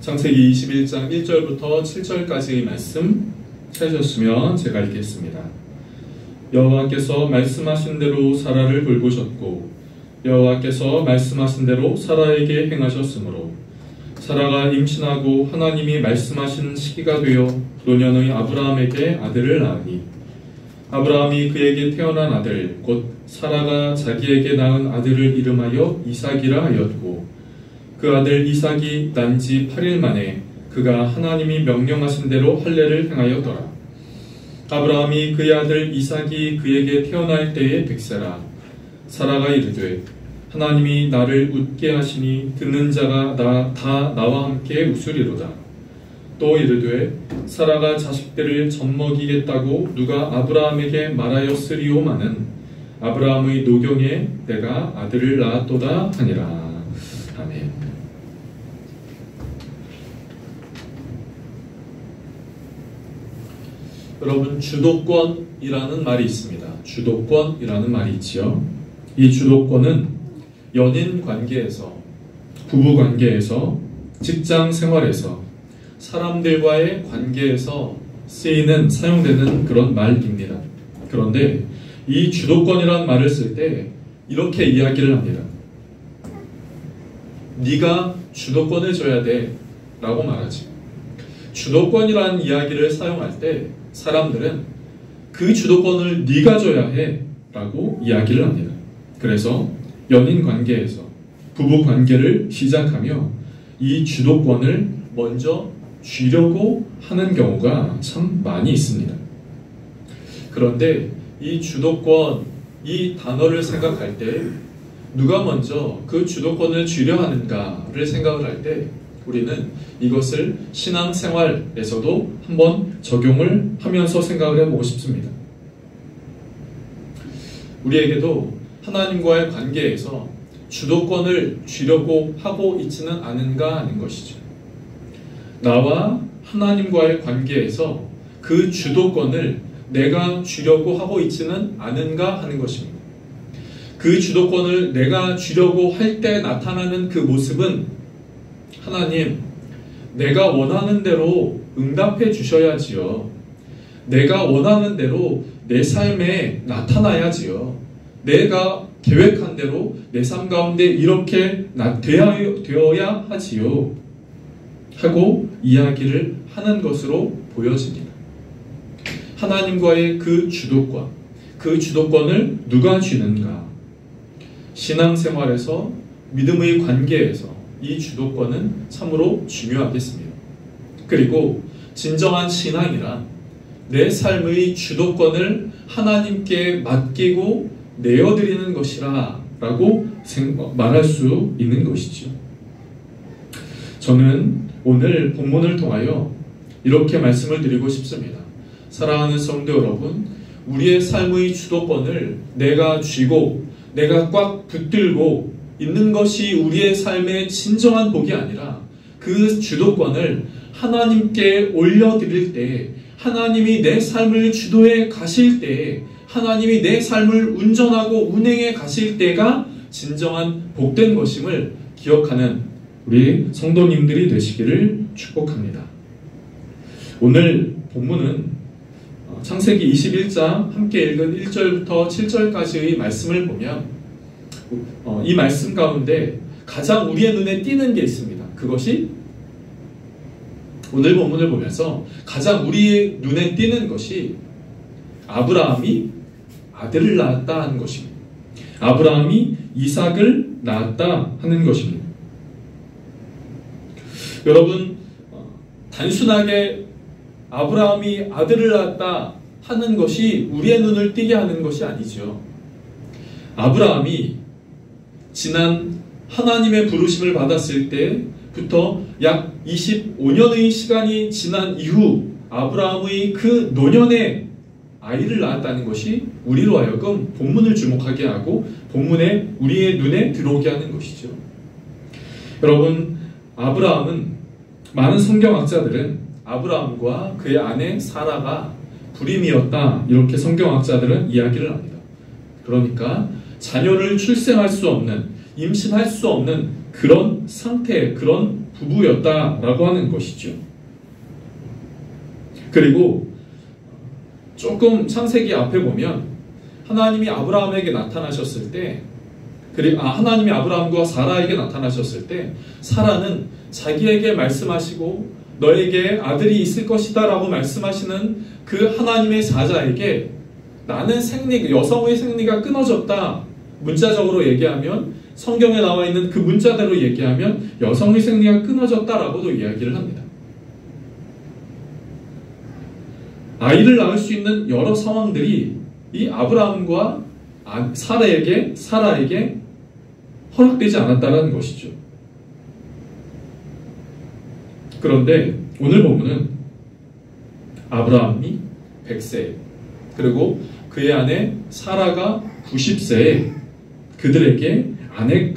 창세기 21장 1절부터 7절까지의 말씀 찾으셨으면 제가 읽겠습니다. 여호와께서 말씀하신 대로 사라를 돌보셨고 여호와께서 말씀하신 대로 사라에게 행하셨으므로 사라가 임신하고 하나님이 말씀하신 시기가 되어 노년의 아브라함에게 아들을 낳으니 아브라함이 그에게 태어난 아들 곧 사라가 자기에게 낳은 아들을 이름하여 이삭이라 하였고 그 아들 이삭이 난 지 8일 만에 그가 하나님이 명령하신 대로 할례를 행하였더라. 아브라함이 그의 아들 이삭이 그에게 태어날 때에 백세라. 사라가 이르되 하나님이 나를 웃게 하시니 듣는 자가 다 나와 함께 웃으리로다. 또 이르되 사라가 자식들을 젖먹이겠다고 누가 아브라함에게 말하였으리오마는 아브라함의 노경에 내가 아들을 낳았도다 하니라. 아멘. 여러분, 주도권이라는 말이 있습니다. 주도권이라는 말이 있지요. 이 주도권은 연인 관계에서, 부부 관계에서, 직장 생활에서, 사람들과의 관계에서 사용되는 그런 말입니다. 그런데 이 주도권이라는 말을 쓸 때 이렇게 이야기를 합니다. 네가 주도권을 줘야 돼 라고 말하지. 주도권이라는 이야기를 사용할 때 사람들은 그 주도권을 네가 줘야 해 라고 이야기를 합니다. 그래서 연인 관계에서 부부 관계를 시작하며 이 주도권을 먼저 쥐려고 하는 경우가 참 많이 있습니다. 그런데 이 주도권, 이 단어를 생각할 때 누가 먼저 그 주도권을 쥐려 하는가를 생각을 할 때 우리는 이것을 신앙생활에서도 한번 적용을 하면서 생각을 해보고 싶습니다. 우리에게도 하나님과의 관계에서 주도권을 쥐려고 하고 있지는 않은가 하는 것이죠. 나와 하나님과의 관계에서 그 주도권을 내가 쥐려고 하고 있지는 않은가 하는 것입니다. 그 주도권을 내가 쥐려고 할 때 나타나는 그 모습은 하나님, 내가 원하는 대로 응답해 주셔야지요. 내가 원하는 대로 내 삶에 나타나야지요. 내가 계획한 대로 내 삶 가운데 이렇게 되어야 하지요. 하고 이야기를 하는 것으로 보여집니다. 하나님과의 그 주도권, 그 주도권을 누가 쥐는가? 신앙생활에서, 믿음의 관계에서 이 주도권은 참으로 중요하겠습니다. 그리고 진정한 신앙이란 내 삶의 주도권을 하나님께 맡기고 내어드리는 것이라 라고 말할 수 있는 것이죠. 저는 오늘 본문을 통하여 이렇게 말씀을 드리고 싶습니다. 사랑하는 성도 여러분, 우리의 삶의 주도권을 내가 쥐고 내가 꽉 붙들고 있는 것이 우리의 삶의 진정한 복이 아니라 그 주도권을 하나님께 올려드릴 때, 하나님이 내 삶을 주도해 가실 때, 하나님이 내 삶을 운전하고 운행해 가실 때가 진정한 복된 것임을 기억하는 우리 성도님들이 되시기를 축복합니다. 오늘 본문은 창세기 21장 함께 읽은 1절부터 7절까지의 말씀을 보면 이 말씀 가운데 가장 우리의 눈에 띄는 게 있습니다. 그것이 오늘 본문을 보면서 가장 우리의 눈에 띄는 것이 아브라함이 아들을 낳았다 하는 것입니다. 아브라함이 이삭을 낳았다 하는 것입니다. 여러분, 단순하게 아브라함이 아들을 낳았다 하는 것이 우리의 눈을 띄게 하는 것이 아니죠. 아브라함이 지난 하나님의 부르심을 받았을 때부터 약 25년의 시간이 지난 이후 아브라함의 그 노년에 아이를 낳았다는 것이 우리로 하여금 본문을 주목하게 하고 본문에 우리의 눈에 들어오게 하는 것이죠. 여러분, 아브라함은 많은 성경학자들은 아브라함과 그의 아내 사라가 불임이었다 이렇게 성경학자들은 이야기를 합니다. 그러니까 자녀를 출생할 수 없는, 임신할 수 없는 그런 상태, 그런 부부였다라고 하는 것이죠. 그리고 조금 창세기 앞에 보면 하나님이 아브라함에게 나타나셨을 때, 하나님이 아브라함과 사라에게 나타나셨을 때 사라는 자기에게 말씀하시고 너에게 아들이 있을 것이다 라고 말씀하시는 그 하나님의 사자에게 나는 여성의 생리가 끊어졌다. 문자적으로 얘기하면, 성경에 나와 있는 그 문자대로 얘기하면 여성의 생리가 끊어졌다라고도 이야기를 합니다. 아이를 낳을 수 있는 여러 상황들이 이 아브라함과 사라에게 허락되지 않았다는 것이죠. 그런데 오늘 본문은 아브라함이 100세, 그리고 그의 아내 사라가 90세에 그들에게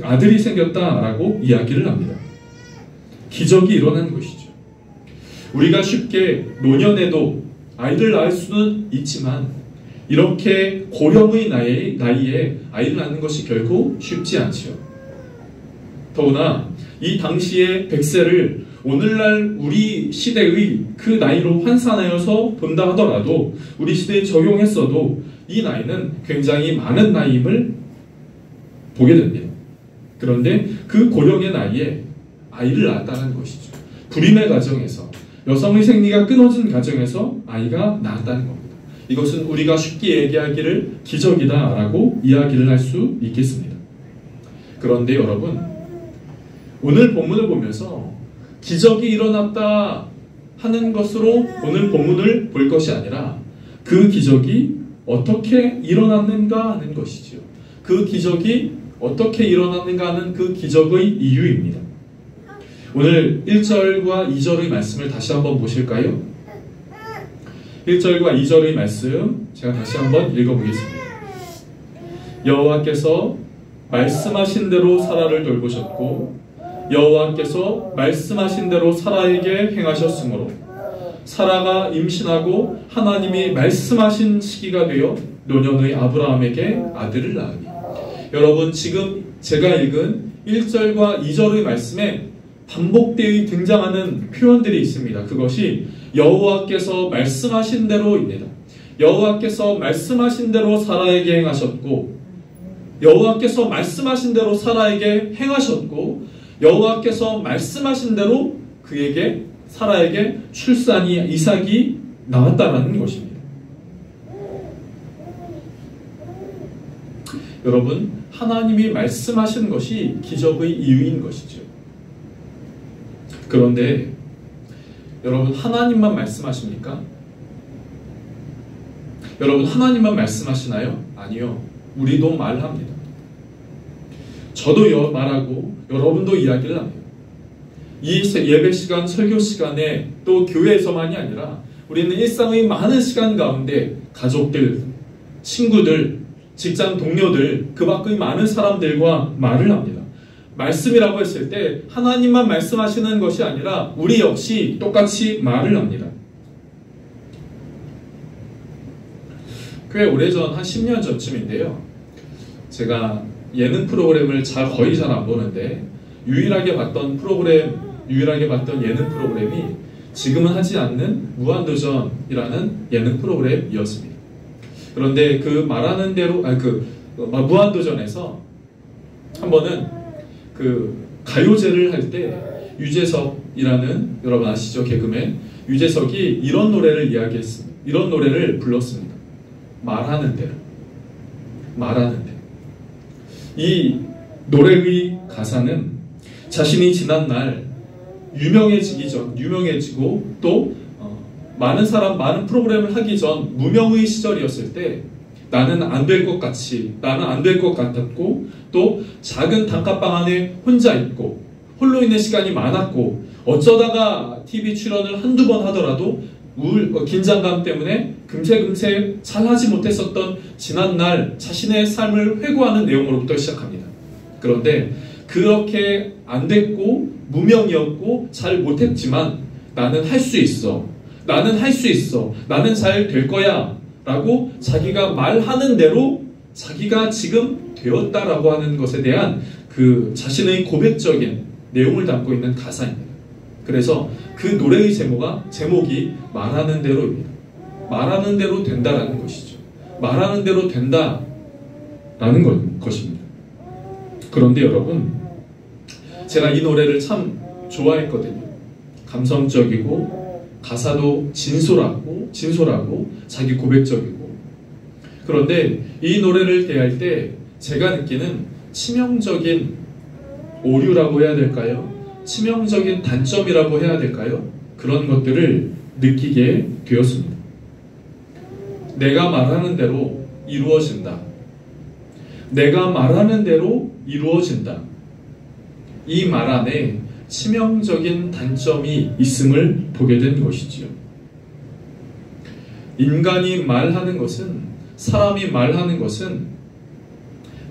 아들이 생겼다라고 이야기를 합니다. 기적이 일어난 것이죠. 우리가 쉽게 노년에도 아이를 낳을 수는 있지만 이렇게 고령의 나이에 아이를 낳는 것이 결코 쉽지 않지요. 더구나 이 당시의 100세를 오늘날 우리 시대의 그 나이로 환산하여서 본다 하더라도, 우리 시대에 적용했어도 이 나이는 굉장히 많은 나이임을 보게 됩니다. 그런데 그 고령의 나이에 아이를 낳았다는 것이죠. 불임의 가정에서, 여성의 생리가 끊어진 가정에서 아이가 낳았다는 겁니다. 이것은 우리가 쉽게 얘기하기를 기적이다라고 이야기를 할 수 있겠습니다. 그런데 여러분, 오늘 본문을 보면서 기적이 일어났다 하는 것으로 오늘 본문을 볼 것이 아니라 그 기적이 어떻게 일어났는가 하는 것이지요. 그 기적이 어떻게 일어났는가 하는 그 기적의 이유입니다. 오늘 1절과 2절의 말씀을 다시 한번 보실까요? 1절과 2절의 말씀 제가 다시 한번 읽어보겠습니다. 여호와께서 말씀하신 대로 사라를 돌보셨고 여호와께서 말씀하신 대로 사라에게 행하셨으므로 사라가 임신하고 하나님이 말씀하신 시기가 되어 노년의 아브라함에게 아들을 낳으니. 여러분, 지금 제가 읽은 1절과 2절의 말씀에 반복되어 등장하는 표현들이 있습니다. 그것이 여호와께서 말씀하신 대로입니다. 여호와께서 말씀하신 대로 사라에게 행하셨고, 여호와께서 말씀하신 대로 사라에게 행하셨고, 여호와께서 말씀하신 대로 사라에게 이삭이 나왔다라는 것입니다. 여러분, 하나님이 말씀하신 것이 기적의 이유인 것이죠. 그런데 여러분, 하나님만 말씀하십니까? 여러분, 하나님만 말씀하시나요? 아니요. 우리도 말합니다. 저도 말하고 여러분도 이야기를 합니다. 이 예배 시간, 설교 시간에 또 교회에서만이 아니라 우리는 일상의 많은 시간 가운데 가족들, 친구들, 직장 동료들, 그 밖의 많은 사람들과 말을 합니다. 말씀이라고 했을 때 하나님만 말씀하시는 것이 아니라 우리 역시 똑같이 말을 합니다. 꽤 오래전, 한 10년 전쯤인데요. 제가 예능 프로그램을 거의 잘 안 보는데 유일하게 봤던 예능 프로그램이 지금은 하지 않는 무한도전이라는 예능 프로그램이었습니다. 그런데 그 말하는 대로 무한도전에서 한 번은 그 가요제를 할 때 유재석이라는, 여러분 아시죠? 개그맨 유재석이 이런 노래를 이런 노래를 불렀습니다. 말하는 대로. 이 노래의 가사는 자신이 지난날 유명해지고 또 많은 프로그램을 하기 전 무명의 시절이었을 때 나는 안 될 것 같았고, 또 작은 단칸방 안에 혼자 있고 홀로 있는 시간이 많았고, 어쩌다가 TV 출연을 한두 번 하더라도 긴장감 때문에 금세 잘 하지 못했었던 지난날 자신의 삶을 회고하는 내용으로부터 시작합니다. 그런데 그렇게 안 됐고 무명이었고 잘 못했지만 나는 할 수 있어. 나는 잘 될 거야. 라고 자기가 말하는 대로 자기가 지금 되었다라고 하는 것에 대한 그 자신의 고백적인 내용을 담고 있는 가사입니다. 그래서 그 노래의 제목이 말하는 대로입니다. 말하는 대로 된다라는 것이죠. 말하는 대로 된다라는 것입니다. 그런데 여러분, 제가 이 노래를 참 좋아했거든요. 감성적이고 가사도 진솔하고 자기 고백적이고. 그런데 이 노래를 대할 때 제가 느끼는 치명적인 오류라고 해야 될까요? 치명적인 단점이라고 해야 될까요? 그런 것들을 느끼게 되었습니다. 내가 말하는 대로 이루어진다. 내가 말하는 대로 이루어진다. 이 말 안에 치명적인 단점이 있음을 보게 된 것이지요. 인간이 말하는 것은, 사람이 말하는 것은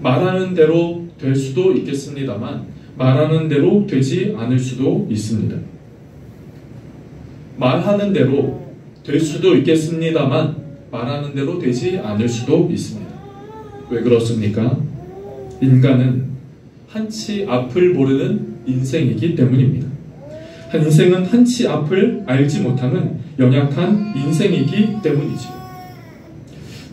말하는 대로 될 수도 있겠습니다만 말하는 대로 되지 않을 수도 있습니다. 말하는 대로 될 수도 있겠습니다만 말하는 대로 되지 않을 수도 있습니다. 왜 그렇습니까? 인간은 한치 앞을 모르는 인생이기 때문입니다. 인생은 한치 앞을 알지 못하는 연약한 인생이기 때문이지요.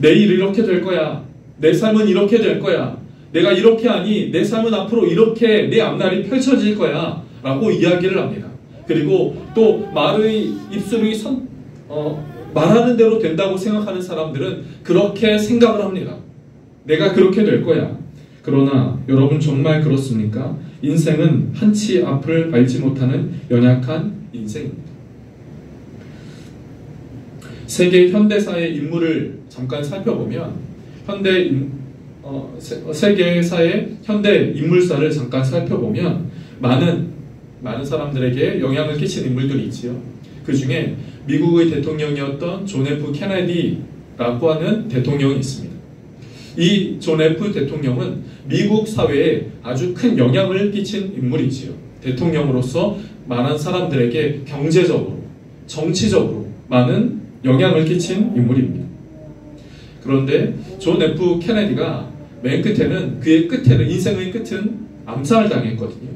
내일 이렇게 될 거야. 내 삶은 이렇게 될 거야. 내가 이렇게 하니 내 삶은 앞으로 이렇게 내 앞날이 펼쳐질 거야 라고 이야기를 합니다. 그리고 또 말의 입술이 말하는 대로 된다고 생각하는 사람들은 그렇게 생각을 합니다. 내가 그렇게 될 거야. 그러나 여러분, 정말 그렇습니까? 인생은 한치 앞을 알지 못하는 연약한 인생입니다. 세계 현대사의 인물을 잠깐 살펴보면 세계사의 현대 인물사를 잠깐 살펴보면 많은 사람들에게 영향을 끼친 인물들이 있지요. 그 중에 미국의 대통령이었던 존 F 케네디라고 하는 대통령이 있습니다. 이 존 F 대통령은 미국 사회에 아주 큰 영향을 끼친 인물이지요. 대통령으로서 많은 사람들에게 경제적으로, 정치적으로 많은 영향을 끼친 인물입니다. 그런데 존 F 케네디가 맨 끝에는, 인생의 끝은 암살당했거든요.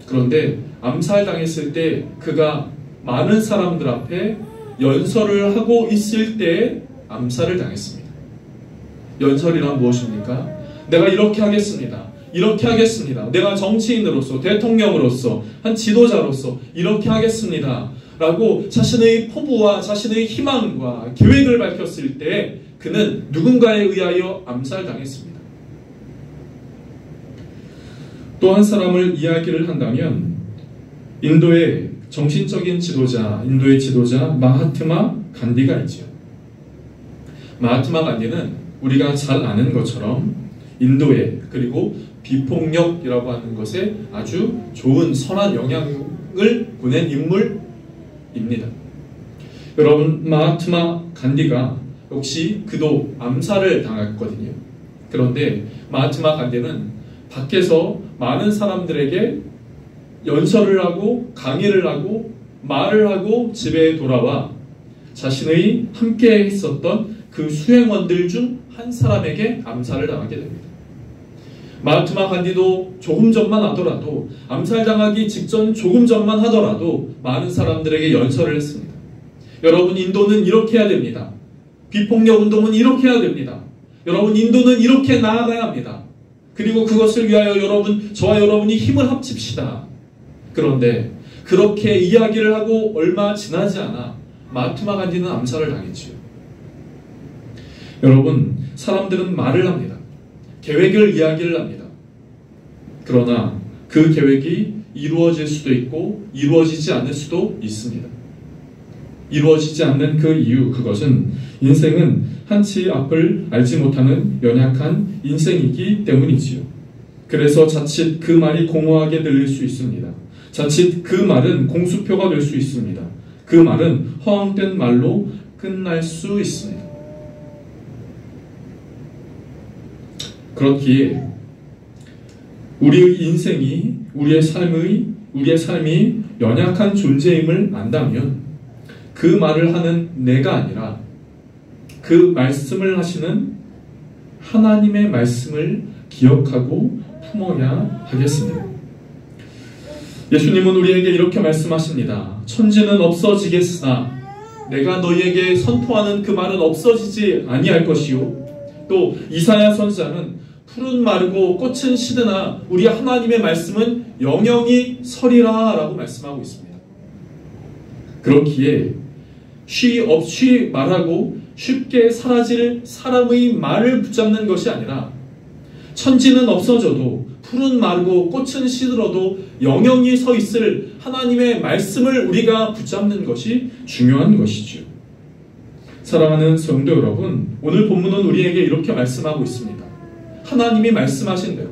그런데 암살당했을 때 그가 많은 사람들 앞에 연설을 하고 있을 때 암살을 당했습니다. 연설이란 무엇입니까? 내가 이렇게 하겠습니다. 이렇게 하겠습니다. 내가 정치인으로서, 대통령으로서, 한 지도자로서 이렇게 하겠습니다. 라고 자신의 포부와 자신의 희망과 계획을 밝혔을 때 그는 누군가에 의하여 암살당했습니다. 또 한 사람을 이야기를 한다면 인도의 정신적인 지도자, 인도의 지도자 마하트마 간디가 있죠. 마하트마 간디는 우리가 잘 아는 것처럼 인도에, 그리고 비폭력이라고 하는 것에 아주 좋은 선한 영향을 보낸 인물입니다. 여러분, 마하트마 간디가 역시 그도 암살을 당했거든요. 그런데 마하트마 간디는 밖에서 많은 사람들에게 연설을 하고 강의를 하고 말을 하고 집에 돌아와 자신의 함께 했었던 그 수행원들 중 한 사람에게 암살을 당하게 됩니다. 마하트마 간디도 조금 전만 하더라도, 암살당하기 직전 조금 전만 하더라도 많은 사람들에게 연설을 했습니다. 여러분, 인도는 이렇게 해야 됩니다. 비폭력 운동은 이렇게 해야 됩니다. 여러분, 인도는 이렇게 나아가야 합니다. 그리고 그것을 위하여 저와 여러분이 힘을 합칩시다. 그런데 그렇게 이야기를 하고 얼마 지나지 않아 마하트마 간디는 암살을 당했지요. 여러분, 사람들은 말을 합니다. 계획을 이야기를 합니다. 그러나 그 계획이 이루어질 수도 있고 이루어지지 않을 수도 있습니다. 이루어지지 않는 그 이유, 그것은 인생은 한치 앞을 알지 못하는 연약한 인생이기 때문이지요. 그래서 자칫 그 말이 공허하게 들릴 수 있습니다. 자칫 그 말은 공수표가 될 수 있습니다. 그 말은 허황된 말로 끝날 수 있습니다. 그렇기에 우리의 인생이, 우리의 삶이 연약한 존재임을 안다면 그 말을 하는 내가 아니라 그 말씀을 하시는 하나님의 말씀을 기억하고 품어야 하겠습니다. 예수님은 우리에게 이렇게 말씀하십니다. 천지는 없어지겠으나 내가 너희에게 선포하는 그 말은 없어지지 아니할 것이요. 또 이사야 선지자는 풀은 마르고 꽃은 시드나 우리 하나님의 말씀은 영영이 서리라 라고 말씀하고 있습니다. 그렇기에 쉬 말하고 쉽게 사라질 사람의 말을 붙잡는 것이 아니라 천지는 없어져도 풀은 마르고 꽃은 시들어도 영영이 서 있을 하나님의 말씀을 우리가 붙잡는 것이 중요한 것이죠. 사랑하는 성도 여러분, 오늘 본문은 우리에게 이렇게 말씀하고 있습니다. 하나님이 말씀하신 대로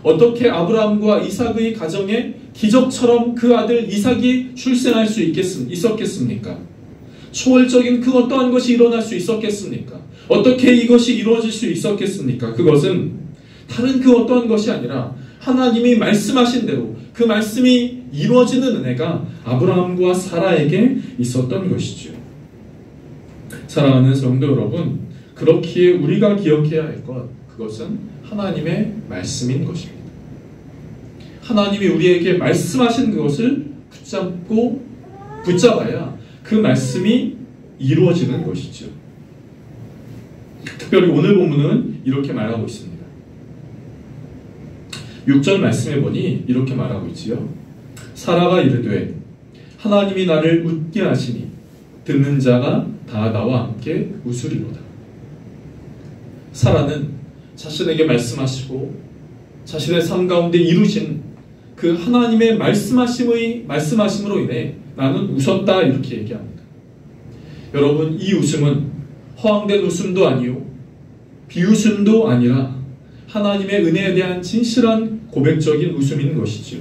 어떻게 아브라함과 이삭의 가정에 기적처럼 그 아들 이삭이 출생할 수 있었겠습니까? 초월적인 그 어떠한 것이 일어날 수 있었겠습니까? 어떻게 이것이 이루어질 수 있었겠습니까? 그것은 다른 그 어떠한 것이 아니라 하나님이 말씀하신 대로 그 말씀이 이루어지는 은혜가 아브라함과 사라에게 있었던 것이죠. 사랑하는 성도 여러분, 그렇기에 우리가 기억해야 할 것, 그것은 하나님의 말씀인 것입니다. 하나님이 우리에게 말씀하신 그것을 붙잡아야 그 말씀이 이루어지는 것이죠. 특별히 오늘 본문은 이렇게 말하고 있습니다. 6절 말씀해 보니 이렇게 말하고 있지요. 사라가 이르되 하나님이 나를 웃게 하시니 듣는 자가 다 나와 함께 웃으리로다. 사라는 자신에게 말씀하시고 자신의 삶 가운데 이루신 그 하나님의 말씀하심으로 인해 나는 웃었다 이렇게 얘기합니다. 여러분, 이 웃음은 허황된 웃음도 아니요 비웃음도 아니라 하나님의 은혜에 대한 진실한 고백적인 웃음인 것이죠.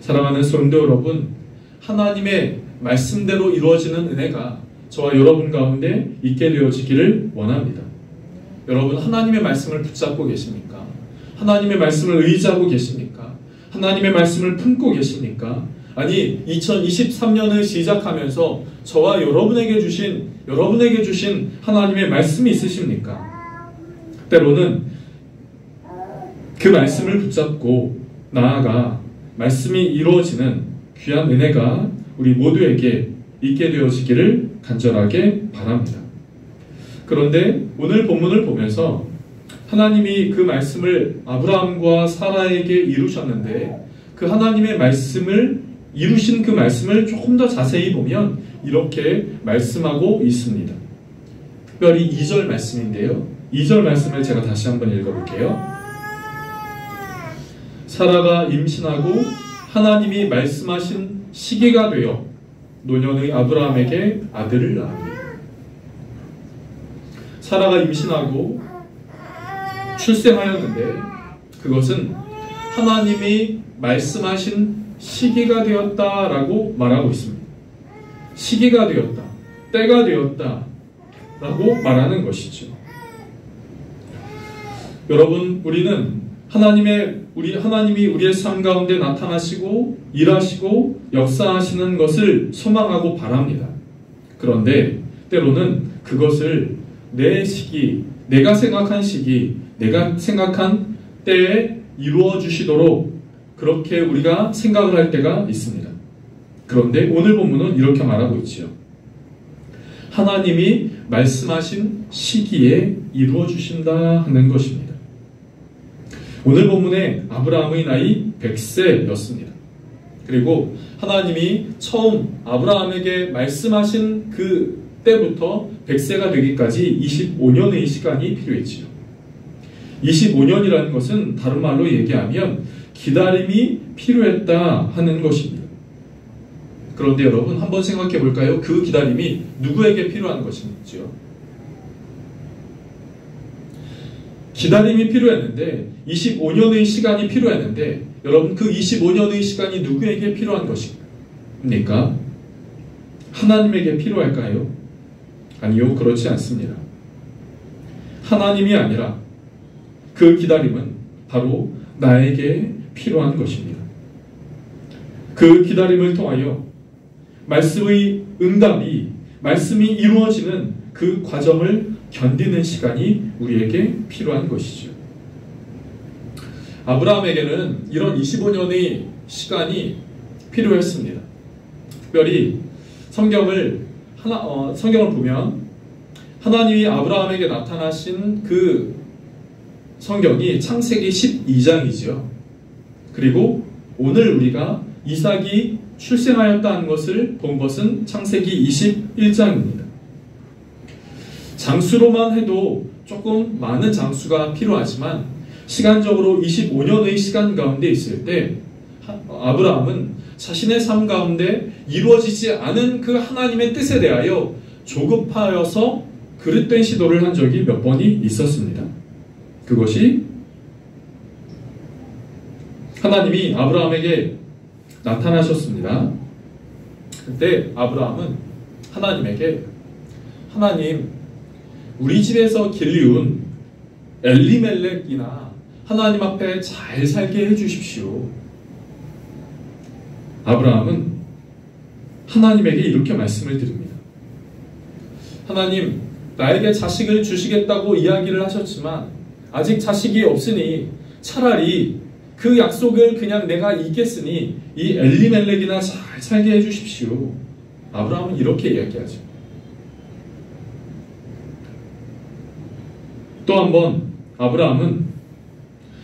사랑하는 성도 여러분, 하나님의 말씀대로 이루어지는 은혜가 저와 여러분 가운데 있게 되어지기를 원합니다. 여러분, 하나님의 말씀을 붙잡고 계십니까? 하나님의 말씀을 의지하고 계십니까? 하나님의 말씀을 품고 계십니까? 아니, 2023년을 시작하면서 저와 여러분에게 주신 하나님의 말씀이 있으십니까? 때로는 그 말씀을 붙잡고 나아가 말씀이 이루어지는 귀한 은혜가 우리 모두에게 있게 되어지기를 간절하게 바랍니다. 그런데 오늘 본문을 보면서 하나님이 그 말씀을 아브라함과 사라에게 이루셨는데 그 하나님의 말씀을 이루신 그 말씀을 조금 더 자세히 보면 이렇게 말씀하고 있습니다. 특별히 2절 말씀인데요. 2절 말씀을 제가 다시 한번 읽어볼게요. 사라가 임신하고 하나님이 말씀하신 시기가 되어 노년의 아브라함에게 아들을 낳으니. 사라가 임신하고 출생하였는데 그것은 하나님이 말씀하신 시기가 되었다라고 말하고 있습니다. 시기가 되었다, 때가 되었다라고 말하는 것이죠. 여러분, 우리는 하나님이 우리의 삶 가운데 나타나시고 일하시고 역사하시는 것을 소망하고 바랍니다. 그런데 때로는 그것을 내 시기, 내가 생각한 시기, 내가 생각한 때에 이루어 주시도록 그렇게 우리가 생각을 할 때가 있습니다. 그런데 오늘 본문은 이렇게 말하고 있지요. 하나님이 말씀하신 시기에 이루어 주신다 하는 것입니다. 오늘 본문에 아브라함의 나이 100세였습니다. 그리고 하나님이 처음 아브라함에게 말씀하신 그 때부터 100세가 되기까지 25년의 시간이 필요했지요. 25년이라는 것은 다른 말로 얘기하면 기다림이 필요했다 하는 것입니다. 그런데 여러분, 한번 생각해 볼까요? 그 기다림이 누구에게 필요한 것인지요? 기다림이 필요했는데 25년의 시간이 필요했는데 여러분, 그 25년의 시간이 누구에게 필요한 것입니까? 하나님에게 필요할까요? 아니요, 그렇지 않습니다. 하나님이 아니라 그 기다림은 바로 나에게 필요한 것입니다. 그 기다림을 통하여 말씀의 응답이, 말씀이 이루어지는 그 과정을 견디는 시간이 우리에게 필요한 것이죠. 아브라함에게는 이런 25년의 시간이 필요했습니다. 특별히 성경을 보면 하나님이 아브라함에게 나타나신 그 성경이 창세기 12장이지요. 그리고 오늘 우리가 이삭이 출생하였다는 것을 본 것은 창세기 21장입니다. 장수로만 해도 조금 많은 장수가 필요하지만 시간적으로 25년의 시간 가운데 있을 때 아브라함은 자신의 삶 가운데 이루어지지 않은 그 하나님의 뜻에 대하여 조급하여서 그릇된 시도를 한 적이 몇 번이 있었습니다. 그것이 하나님이 아브라함에게 나타나셨습니다. 그때 아브라함은 하나님에게 하나님, 우리 집에서 길리운 엘리멜렉이나 하나님 앞에 잘 살게 해주십시오. 아브라함은 하나님에게 이렇게 말씀을 드립니다. 하나님, 나에게 자식을 주시겠다고 이야기를 하셨지만 아직 자식이 없으니 차라리 그 약속을 그냥 내가 잊겠으니 이 엘리멜렉이나 잘 살게 해주십시오. 아브라함은 이렇게 이야기하죠. 또 한 번 아브라함은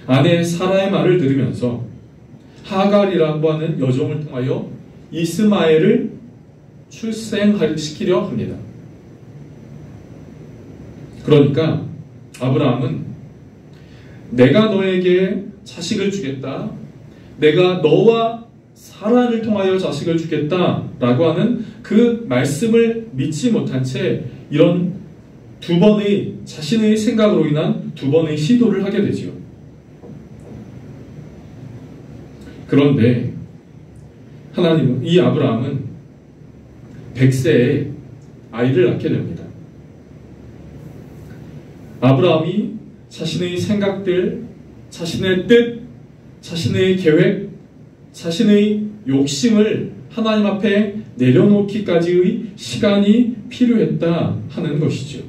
아내 사라의 말을 들으면서 하갈이라고 하는 여종을 통하여 이스마엘을 출생시키려 합니다. 그러니까 아브라함은 내가 너에게 자식을 주겠다, 내가 너와 사라를 통하여 자식을 주겠다라고 하는 그 말씀을 믿지 못한 채 이런 두 번의 자신의 생각으로 인한 두 번의 시도를 하게 되지요. 그런데 하나님은, 이 아브라함은 100세에 아이를 낳게 됩니다. 아브라함이 자신의 생각들, 자신의 뜻, 자신의 계획, 자신의 욕심을 하나님 앞에 내려놓기까지의 시간이 필요했다 하는 것이죠.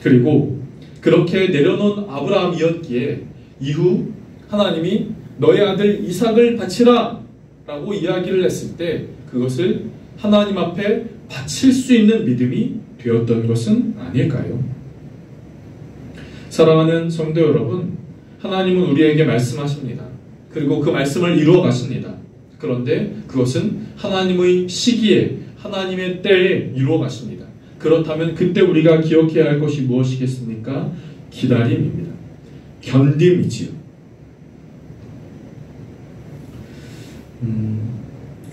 그리고 그렇게 내려놓은 아브라함이었기에 이후 하나님이 너의 아들 이삭을 바치라 라고 이야기를 했을 때 그것을 하나님 앞에 바칠 수 있는 믿음이 되었던 것은 아닐까요? 사랑하는 성도 여러분, 하나님은 우리에게 말씀하십니다. 그리고 그 말씀을 이루어 가십니다. 그런데 그것은 하나님의 시기에, 하나님의 때에 이루어 가십니다. 그렇다면 그때 우리가 기억해야 할 것이 무엇이겠습니까? 기다림입니다. 견딤이지요.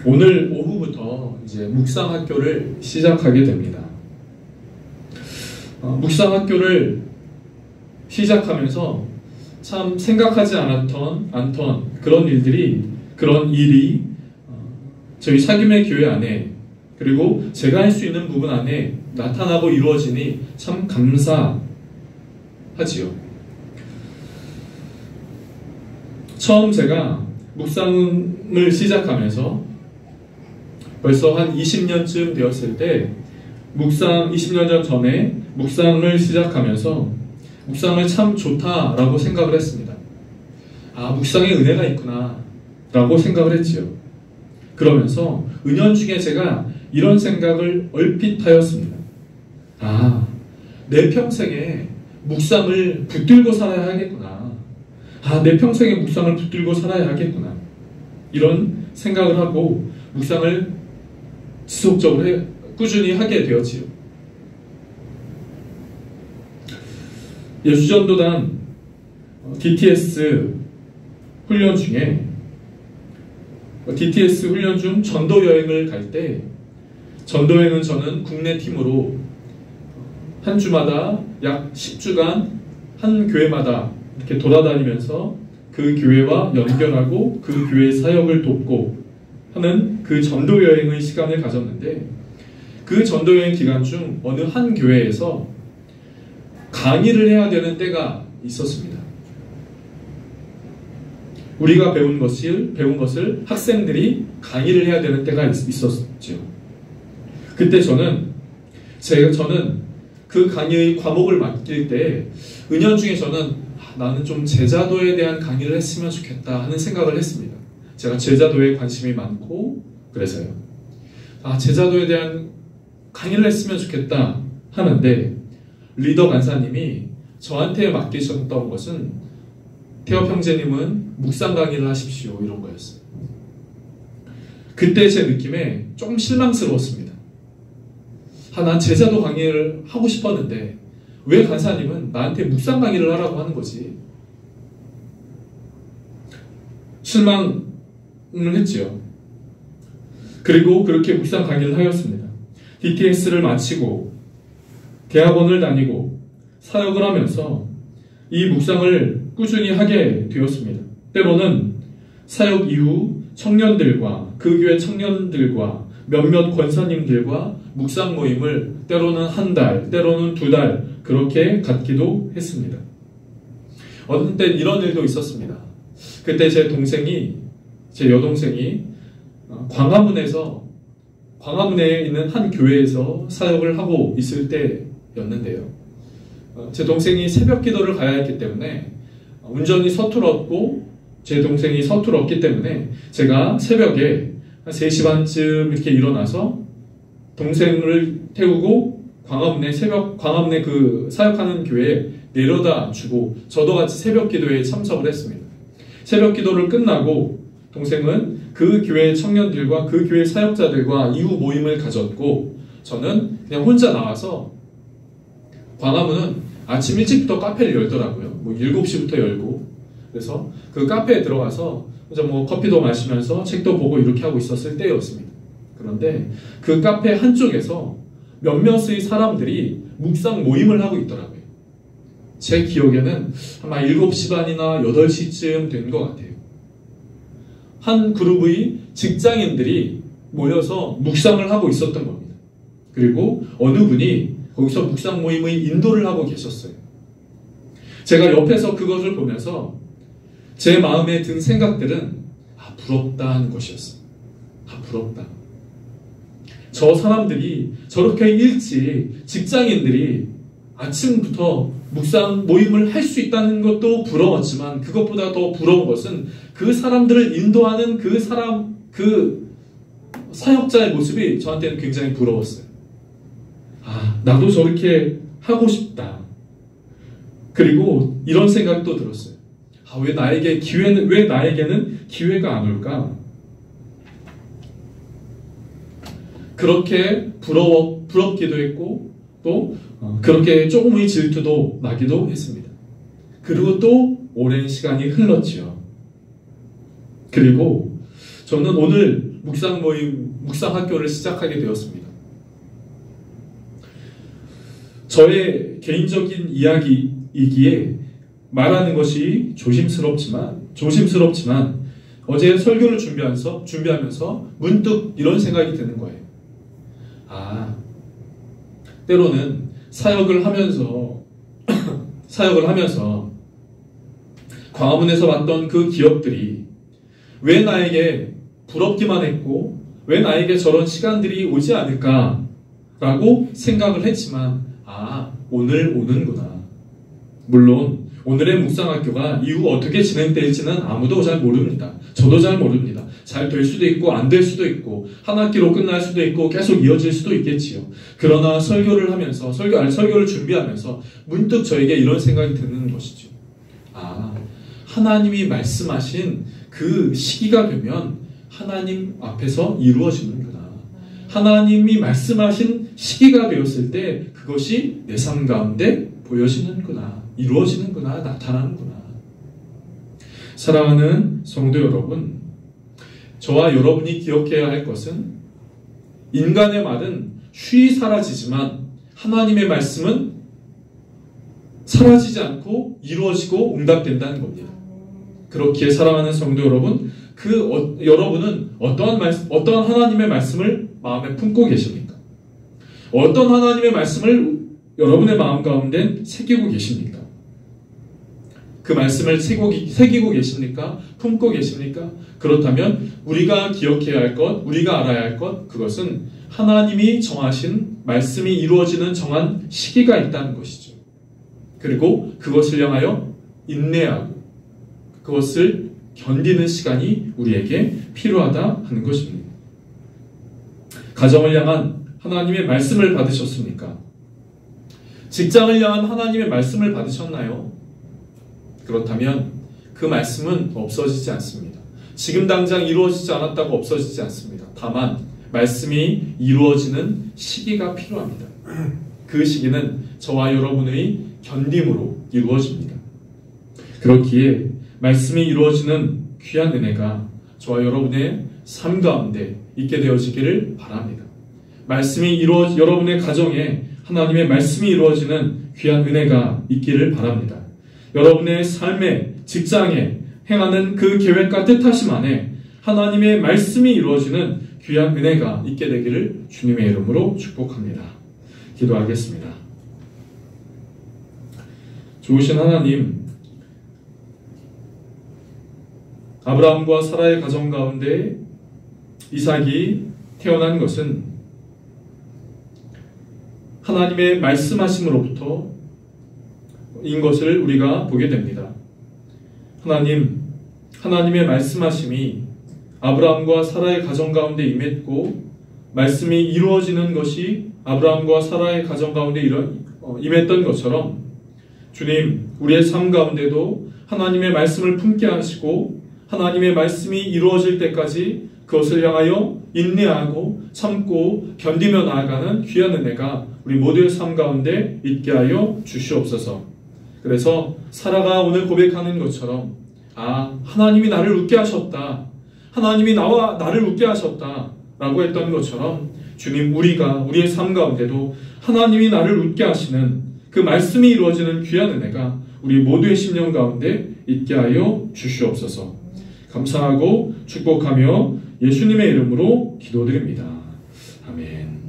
오늘 오후부터 이제 묵상학교를 시작하게 됩니다. 묵상학교를 시작하면서 참 생각하지 않던 그런 일이 저희 사귐의 교회 안에, 그리고 제가 할 수 있는 부분 안에 나타나고 이루어지니 참 감사하지요. 처음 제가 묵상을 시작하면서 벌써 한 20년쯤 되었을 때 20년 전에 묵상을 시작하면서 묵상을 참 좋다라고 생각을 했습니다. 아, 묵상에 은혜가 있구나 라고 생각을 했지요. 그러면서 은연중에 제가 이런 생각을 얼핏 하였습니다. 아, 내 평생에 묵상을 붙들고 살아야 하겠구나. 아, 내 평생에 묵상을 붙들고 살아야 하겠구나. 이런 생각을 하고 묵상을 지속적으로 꾸준히 하게 되었지요. 예수전도단 DTS 훈련 중에 DTS 훈련 중 전도 여행을 갈 때, 전도 여행은 저는 국내 팀으로 한 주마다 약 10주간 한 교회마다 이렇게 돌아다니면서 그 교회와 연결하고 그 교회의 사역을 돕고 하는 그 전도 여행의 시간을 가졌는데, 그 전도 여행 기간 중 어느 한 교회에서 강의를 해야 되는 때가 있었습니다. 우리가 배운 것을 학생들이 강의를 해야 되는 때가 있었죠. 그때 저는 그 강의의 과목을 맡길 때 은연중에 저는 나는 좀 제자도에 대한 강의를 했으면 좋겠다 하는 생각을 했습니다. 제가 제자도에 관심이 많고 그래서요. 제자도에 대한 강의를 했으면 좋겠다 하는데 리더 간사님이 저한테 맡기셨던 것은 태엽 형제님은 묵상 강의를 하십시오 이런 거였어요. 그때 제 느낌에 조금 실망스러웠습니다. 난 제자도 강의를 하고 싶었는데 왜 간사님은 나한테 묵상 강의를 하라고 하는 거지? 실망을 했지요. 그리고 그렇게 묵상 강의를 하였습니다. DTS를 마치고 대학원을 다니고 사역을 하면서 이 묵상을 꾸준히 하게 되었습니다. 때로는 사역 이후 청년들과 그 교회 청년들과 몇몇 권사님들과 묵상 모임을 때로는 한 달, 때로는 2달 그렇게 갖기도 했습니다. 어느 때 이런 일도 있었습니다. 그때 제 여동생이 광화문에 있는 한 교회에서 사역을 하고 있을 때였는데요. 제 동생이 새벽 기도를 가야 했기 때문에 운전이 서툴었고 제 동생이 서툴었기 때문에 제가 새벽에 한 3시 반쯤 이렇게 일어나서 동생을 태우고 광화문에 그 사역하는 교회에 내려다 주고 저도 같이 새벽 기도에 참석을 했습니다. 새벽 기도를 끝나고 동생은 그 교회 청년들과 그 교회 사역자들과 이후 모임을 가졌고 저는 그냥 혼자 나와서 광화문은 아침 일찍부터 카페를 열더라고요. 7시부터 열고 그래서 그 카페에 들어가서 혼자 커피도 마시면서 책도 보고 이렇게 하고 있었을 때였습니다. 그런데 그 카페 한쪽에서 몇몇의 사람들이 묵상 모임을 하고 있더라고요. 제 기억에는 아마 7시 반이나 8시쯤 된 것 같아요. 한 그룹의 직장인들이 모여서 묵상을 하고 있었던 겁니다. 그리고 어느 분이 거기서 묵상 모임의 인도를 하고 계셨어요. 제가 옆에서 그것을 보면서 제 마음에 든 생각들은 부럽다 하는 것이었어요. 부럽다. 저 사람들이 저렇게 일찍 직장인들이 아침부터 묵상 모임을 할 수 있다는 것도 부러웠지만 그것보다 더 부러운 것은 그 사람들을 인도하는 그 사역자의 모습이 저한테는 굉장히 부러웠어요. 나도 저렇게 하고 싶다. 그리고 이런 생각도 들었어요. 왜 나에게는 기회가 안 올까? 그렇게 부럽기도 했고 또 그렇게 조금의 질투도 나기도 했습니다. 그리고 또 오랜 시간이 흘렀지요. 그리고 저는 오늘 묵상 학교를 시작하게 되었습니다. 저의 개인적인 이야기이기에 말하는 것이 조심스럽지만 어제 설교를 준비하면서 문득 이런 생각이 드는 거예요. 때로는 사역을 하면서 광화문에서 봤던 그 기업들이 왜 나에게 부럽기만 했고 왜 나에게 저런 시간들이 오지 않을까라고 생각을 했지만 오늘 오는구나. 물론 오늘의 묵상학교가 이후 어떻게 진행될지는 아무도 잘 모릅니다. 저도 잘 모릅니다. 잘 될 수도 있고 안 될 수도 있고 한 학기로 끝날 수도 있고 계속 이어질 수도 있겠지요. 그러나 설교를 준비하면서 문득 저에게 이런 생각이 드는 것이죠. 하나님이 말씀하신 그 시기가 되면 하나님 앞에서 이루어지는구나. 하나님이 말씀하신 시기가 되었을 때 그것이 내 삶 가운데 보여지는구나. 이루어지는구나. 나타나는구나. 사랑하는 성도 여러분, 저와 여러분이 기억해야 할 것은 인간의 말은 쉬이 사라지지만 하나님의 말씀은 사라지지 않고 이루어지고 응답된다는 겁니다. 그렇기에 사랑하는 성도 여러분, 여러분은 어떠한 하나님의 말씀을 마음에 품고 계십니까? 어떤 하나님의 말씀을 여러분의 마음 가운데 새기고 계십니까? 그 말씀을 새기고 계십니까? 품고 계십니까? 그렇다면 우리가 기억해야 할 것, 우리가 알아야 할 것, 그것은 하나님이 정하신 말씀이 이루어지는 정한 시기가 있다는 것이죠. 그리고 그것을 향하여 인내하고 그것을 견디는 시간이 우리에게 필요하다 하는 것입니다. 가정을 향한 하나님의 말씀을 받으셨습니까? 직장을 향한 하나님의 말씀을 받으셨나요? 그렇다면 그 말씀은 없어지지 않습니다. 지금 당장 이루어지지 않았다고 없어지지 않습니다. 다만 말씀이 이루어지는 시기가 필요합니다. 그 시기는 저와 여러분의 견딤으로 이루어집니다. 그렇기에 말씀이 이루어지는 귀한 은혜가 저와 여러분의 삶 가운데 있게 되어지기를 바랍니다. 말씀이 여러분의 가정에 하나님의 말씀이 이루어지는 귀한 은혜가 있기를 바랍니다. 여러분의 삶에, 직장에 행하는 그 계획과 뜻하심 안에 하나님의 말씀이 이루어지는 귀한 은혜가 있게 되기를 주님의 이름으로 축복합니다. 기도하겠습니다. 좋으신 하나님, 아브라함과 사라의 가정 가운데 이삭이 태어난 것은 하나님의 말씀하심으로부터 인 것을 우리가 보게 됩니다. 하나님의 말씀하심이 아브라함과 사라의 가정 가운데 임했고 말씀이 이루어지는 것이 아브라함과 사라의 가정 가운데 임했던 것처럼 주님, 우리의 삶 가운데도 하나님의 말씀을 품게 하시고 하나님의 말씀이 이루어질 때까지 그것을 향하여 인내하고 참고 견디며 나아가는 귀한 은혜가 우리 모두의 삶 가운데 있게 하여 주시옵소서. 그래서 사라가 오늘 고백하는 것처럼 하나님이 나를 웃게 하셨다. 하나님이 나를 웃게 하셨다. 라고 했던 것처럼 주님, 우리의 삶 가운데도 하나님이 나를 웃게 하시는 그 말씀이 이루어지는 귀한 은혜가 우리 모두의 심령 가운데 있게 하여 주시옵소서. 감사하고 축복하며 예수님의 이름으로 기도드립니다. 아멘.